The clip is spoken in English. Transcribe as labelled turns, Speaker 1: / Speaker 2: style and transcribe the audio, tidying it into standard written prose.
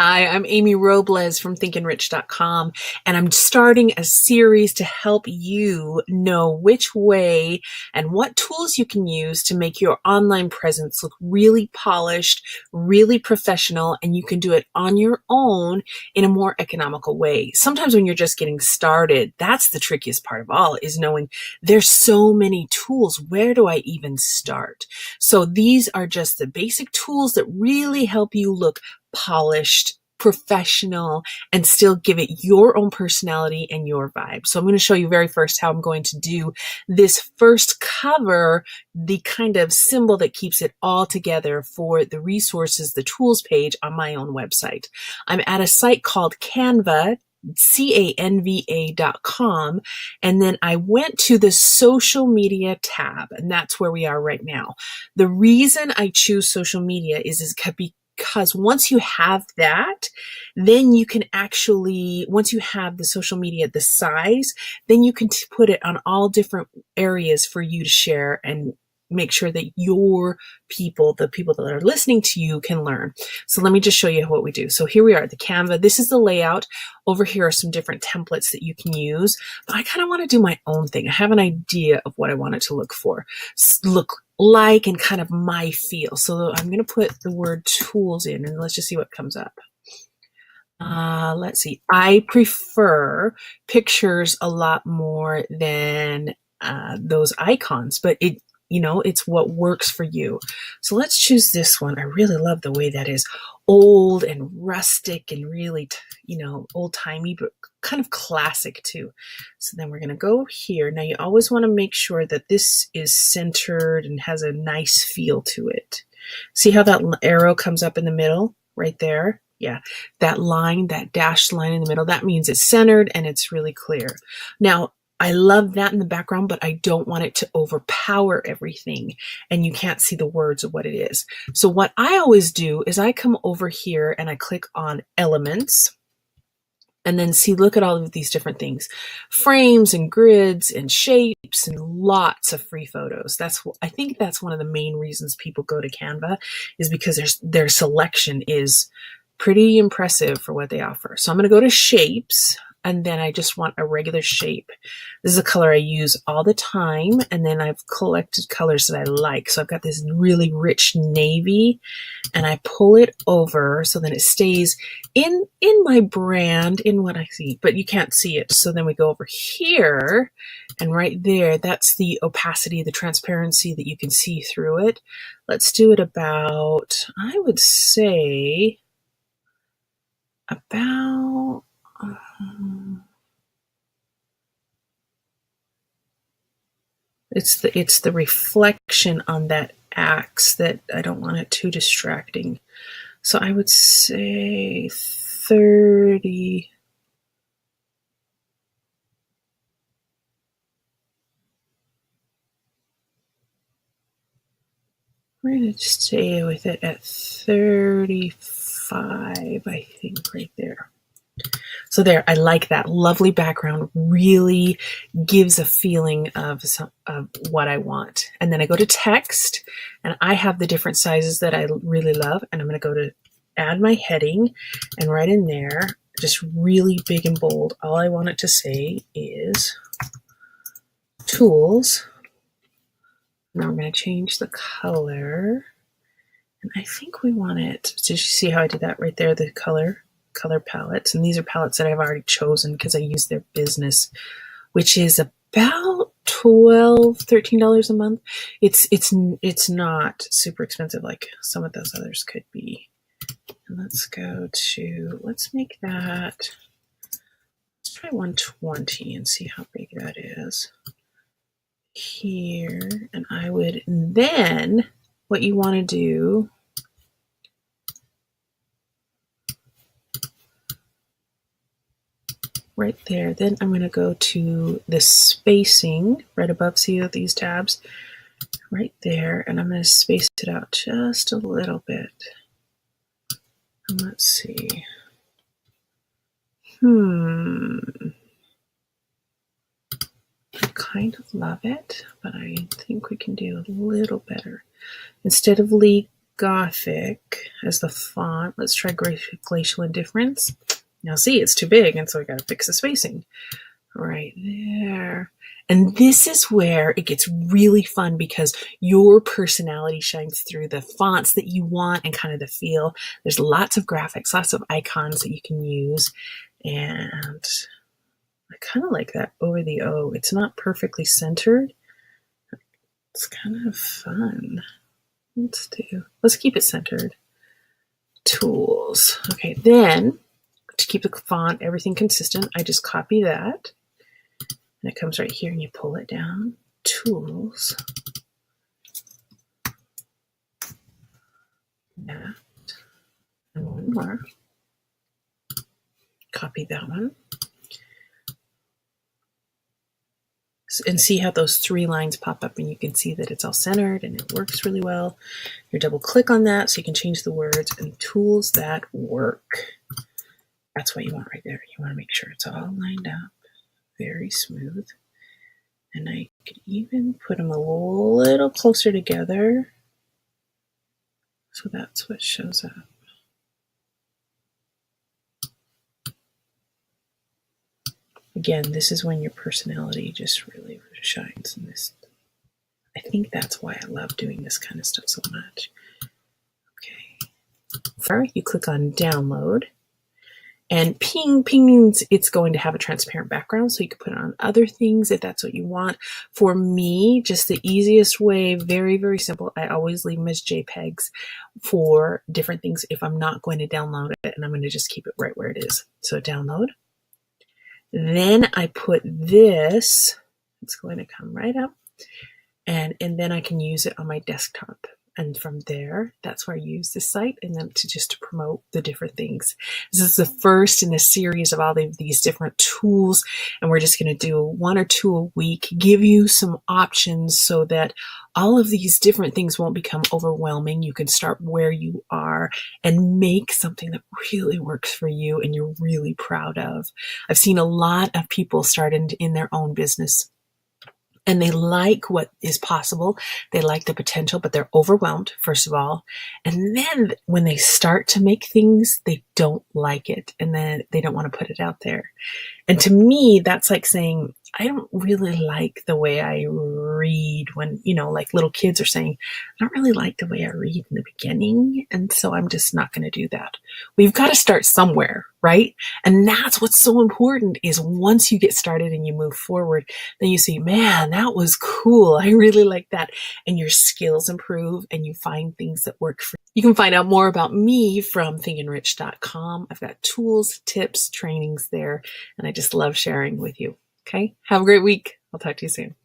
Speaker 1: Hi, I'm Amy Robles from thinkinrich.com, and I'm starting a series to help you know which way and what tools you can use to make your online presence look really polished, really professional, and you can do it on your own in a more economical way. Sometimes when you're just getting started, that's the trickiest part of all, is knowing there's so many tools. Where do I even start? So these are just the basic tools that really help you look polished, professional, and still give it your own personality and your vibe. So I'm going to show you very first how I'm going to do this first cover, the kind of symbol that keeps it all together for the resources, the tools page on my own website. I'm at a site called Canva, canva.com. And then I went to the social media tab, and that's where we are right now. The reason I choose social media is because once you have that, then you can actually, once you have the social media, the size, then you can put it on all different areas for you to share and make sure that your people, the people that are listening to you, can learn. So let me just show you what we do. So here we are at the Canva. This is the layout. Over here are some different templates that you can use, but I kind of want to do my own thing. I have an idea of what I want it to look like and kind of my feel. So I'm going to put the word tools in and let's just see what comes up. Let's see. I prefer pictures a lot more than those icons, but it's what works for you. So let's choose this one. I really love the way that is old and rustic and really, old-timey, but kind of classic too. So then we're going to go here. Now you always want to make sure that this is centered and has a nice feel to it. See how that arrow comes up in the middle right there? Yeah, that line, that dashed line in the middle, that means it's centered and it's really clear. Now, I love that in the background, but I don't want it to overpower everything and you can't see the words of what it is. So what I always do is I come over here and I click on elements and then see, look at all of these different things, frames and grids and shapes and lots of free photos. I think that's one of the main reasons people go to Canva, is because their selection is pretty impressive for what they offer. So I'm going to go to shapes. And then I just want a regular shape. This is a color I use all the time. And then I've collected colors that I like. So I've got this really rich navy and I pull it over so then it stays in my brand, in what I see, but you can't see it. So then we go over here and right there, that's the opacity, the transparency that you can see through it. Let's do it about, I would say about, it's the reflection on that axe that I don't want it too distracting. So I would say 30. We're going to stay with it at 35, I think, right there. So there, I like that lovely background, really gives a feeling of what I want. And then I go to text and I have the different sizes that I really love. And I'm going to go to add my heading and right in there, just really big and bold. All I want it to say is tools. Now we're going to change the color. And I think we want it, did you see how I did that right there? The color palettes, and these are palettes that I've already chosen because I use their business, which is about $13 a month. It's not super expensive like some of those others could be. And let's make that, let's try 120 and see how big that is here. And then what you want to do, right there, then I'm going to go to the spacing right above, see these tabs right there, and I'm going to space it out just a little bit. And let's see. I kind of love it, but I think we can do a little better. Instead of Gothic as the font. Let's try Glacial Indifference. Now see, it's too big, and so I gotta fix the spacing. Right there. And this is where it gets really fun because your personality shines through the fonts that you want and kind of the feel. There's lots of graphics, lots of icons that you can use. And I kind of like that over the O. It's not perfectly centered. It's kind of fun. Let's keep it centered. Tools. Okay, then to keep the font, everything consistent, I just copy that. And it comes right here and you pull it down. Tools. That. And one more. Copy that one. And see how those 3 lines pop up and you can see that it's all centered and it works really well. You double click on that so you can change the words and tools that work. That's what you want right there. You want to make sure it's all lined up. Very smooth. And I could even put them a little closer together. So that's what shows up. Again, this is when your personality just really shines in this. I think that's why I love doing this kind of stuff so much. Okay. First, you click on download. And ping means it's going to have a transparent background, so you can put it on other things if that's what you want. For me, just the easiest way, very, very simple, I always leave them as JPEGs for different things if I'm not going to download it, and I'm going to just keep it right where it is. So download. Then I put this, it's going to come right up, and then I can use it on my desktop. And from there, that's where I use this site and then to promote the different things. This is the first in a series of all of these different tools. And we're just going to do 1 or 2 a week, give you some options so that all of these different things won't become overwhelming. You can start where you are and make something that really works for you and you're really proud of. I've seen a lot of people start in their own business. And they like what is possible. They like the potential, but they're overwhelmed, first of all. And then when they start to make things, they don't like it. And then they don't want to put it out there. And to me, that's like saying, I don't really like the way I read when, like little kids are saying, I don't really like the way I read in the beginning. And so I'm just not going to do that. We've got to start somewhere, right? And that's what's so important is once you get started and you move forward, then you see, man, that was cool. I really like that. And your skills improve and you find things that work for you. You can find out more about me from thinkinrich.com. I've got tools, tips, trainings there, and I just love sharing with you. Okay. Have a great week. I'll talk to you soon.